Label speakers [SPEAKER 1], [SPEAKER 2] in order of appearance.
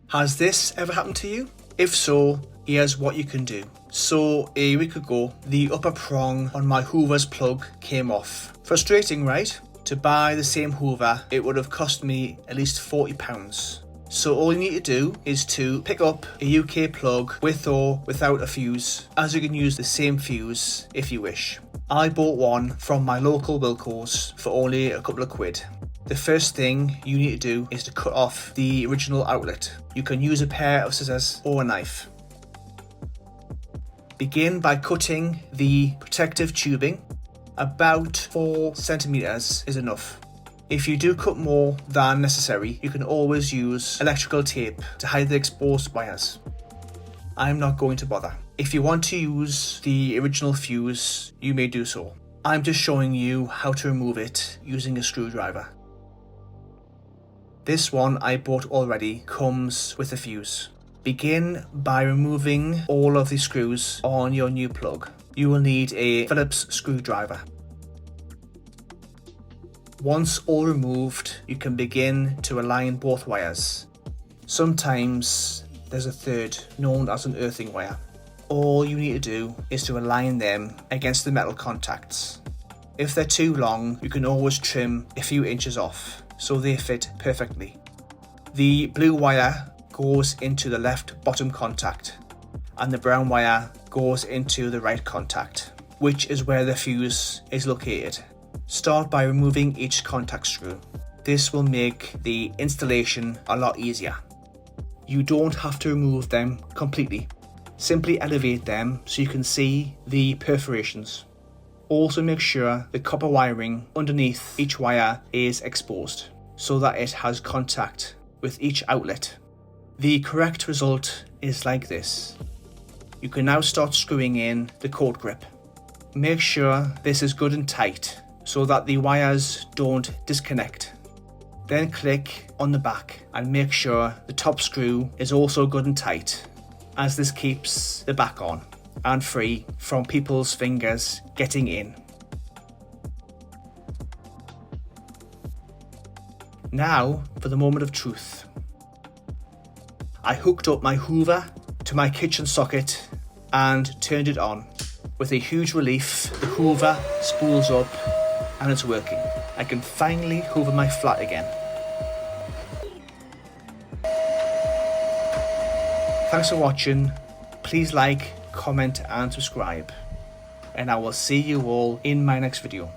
[SPEAKER 1] Has this ever happened to you? If so, here's what you can do. So a week ago, the upper prong on my Hoover's plug came off. Frustrating, right? To buy the same Hoover, it would have cost me at least £40. So all you need to do is to pick up a UK plug with or without a fuse, as you can use the same fuse if you wish. I bought one from my local Wilko's for only a couple of quid. The first thing you need to do is to cut off the original outlet. You can use a pair of scissors or a knife. Begin by cutting the protective tubing. About 4 centimeters is enough. If you do cut more than necessary, you can always use electrical tape to hide the exposed wires. I'm not going to bother. If you want to use the original fuse, you may do so. I'm just showing you how to remove it using a screwdriver. This one I bought already comes with a fuse. Begin by removing all of the screws on your new plug. You will need a Phillips screwdriver. Once all removed, you can begin to align both wires. Sometimes there's a third, known as an earthing wire. All you need to do is to align them against the metal contacts. If they're too long, you can always trim a few inches off so they fit perfectly. The blue wire goes into the left bottom contact and the brown wire goes into the right contact, which is where the fuse is located. Start by removing each contact screw. This will make the installation a lot easier. You don't have to remove them completely. Simply elevate them so you can see the perforations. Also make sure the copper wiring underneath each wire is exposed so that it has contact with each outlet. The correct result is like this. You can now start screwing in the cord grip. Make sure this is good and tight so that the wires don't disconnect. Then click on the back and make sure the top screw is also good and tight, as this keeps the back on and free from people's fingers getting in. Now for the moment of truth. I hooked up my Hoover to my kitchen socket and turned it on. With a huge relief, the Hoover spools up and it's working. I can finally hoover my flat again. Thanks for watching. Please like, comment and subscribe. And I will see you all in my next video.